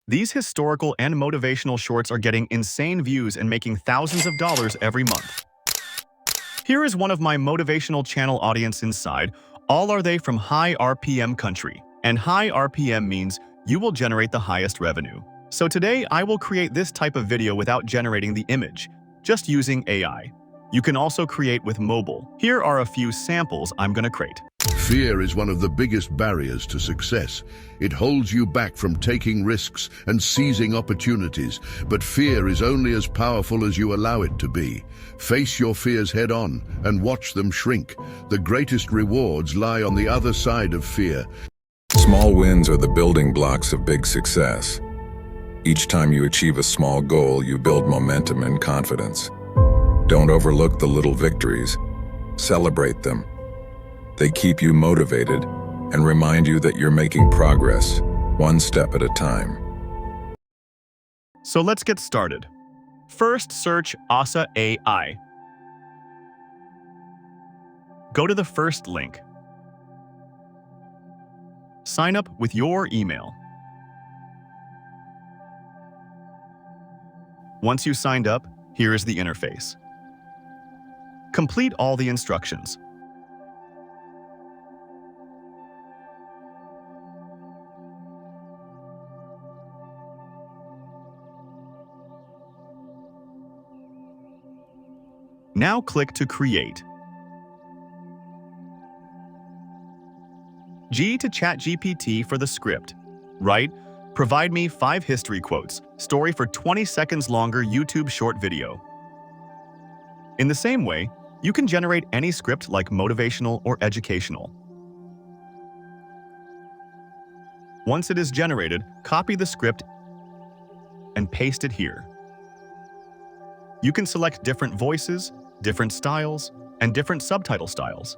These historical and motivational shorts are getting insane views and making thousands of dollars every month. Here is one of my motivational channel audience inside. All are they from high RPM country. And high RPM means you will generate the highest revenue. So today I will create this type of video without generating the image, just using AI. You can also create with mobile. Here are a few samples I'm gonna create. Fear is one of the biggest barriers to success. It holds you back from taking risks and seizing opportunities, but fear is only as powerful as you allow it to be. Face your fears head on and watch them shrink. The greatest rewards lie on the other side of fear. Small wins are the building blocks of big success. Each time you achieve a small goal, you build momentum and confidence. Don't overlook the little victories. Celebrate them. They keep you motivated and remind you that you're making progress, one step at a time. So let's get started. First, search Ossa AI. Go to the first link. Sign up with your email. Once you signed up, here is the interface. Complete all the instructions. Now click to create. G to ChatGPT for the script. Write, provide me 5 history quotes, story for 20 seconds longer YouTube short video. In the same way, you can generate any script like motivational or educational. Once it is generated, copy the script and paste it here. You can select different voices, different styles, and different subtitle styles.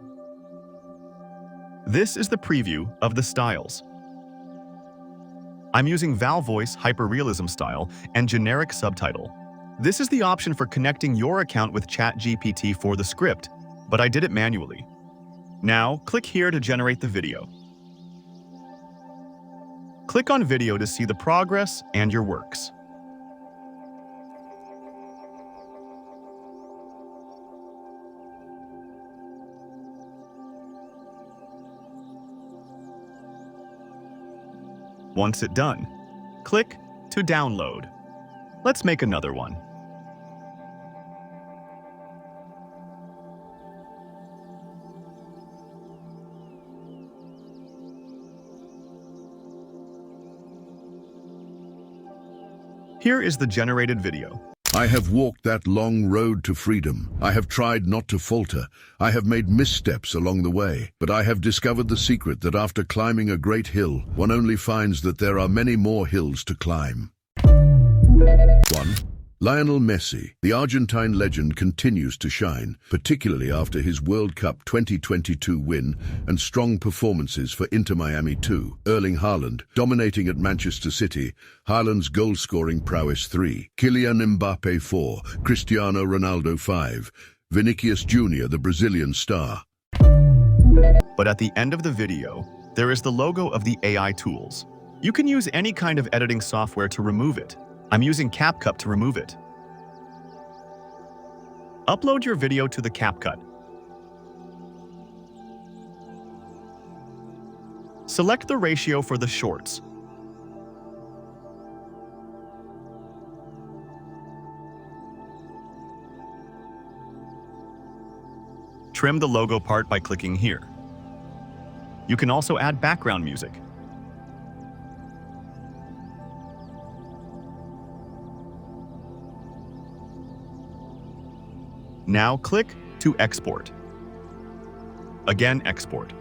This is the preview of the styles. I'm using Val Voice Hyperrealism style and generic subtitle. This is the option for connecting your account with ChatGPT for the script, but I did it manually. Now, click here to generate the video. Click on video to see the progress and your works. Once it's done, click to download. Let's make another one. Here is the generated video. I have walked that long road to freedom. I have tried not to falter. I have made missteps along the way. But I have discovered the secret that after climbing a great hill, one only finds that there are many more hills to climb. 1. Lionel Messi, the Argentine legend, continues to shine, particularly after his World Cup 2022 win and strong performances for Inter Miami 2. Erling Haaland, dominating at Manchester City. Haaland's goal-scoring prowess 3. Kylian Mbappe 4. Cristiano Ronaldo 5. Vinicius Jr., the Brazilian star. But at the end of the video, there is the logo of the AI tools. You can use any kind of editing software to remove it. I'm using CapCut to remove it. Upload your video to the CapCut. Select the ratio for the shorts. Trim the logo part by clicking here. You can also add background music. Now click to export. Again, export.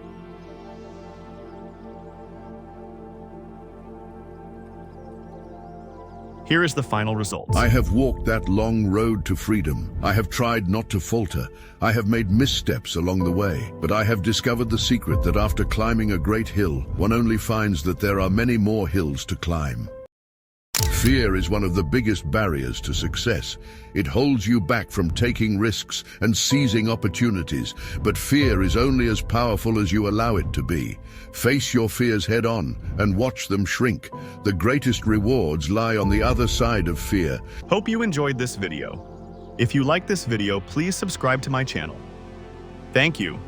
Here is the final result. I have walked that long road to freedom. I have tried not to falter. I have made missteps along the way. But I have discovered the secret that after climbing a great hill, one only finds that there are many more hills to climb. Fear is one of the biggest barriers to success. It holds you back from taking risks and seizing opportunities, but fear is only as powerful as you allow it to be. Face your fears head on and watch them shrink. The greatest rewards lie on the other side of fear. Hope you enjoyed this video. If you like this video, please subscribe to my channel. Thank you.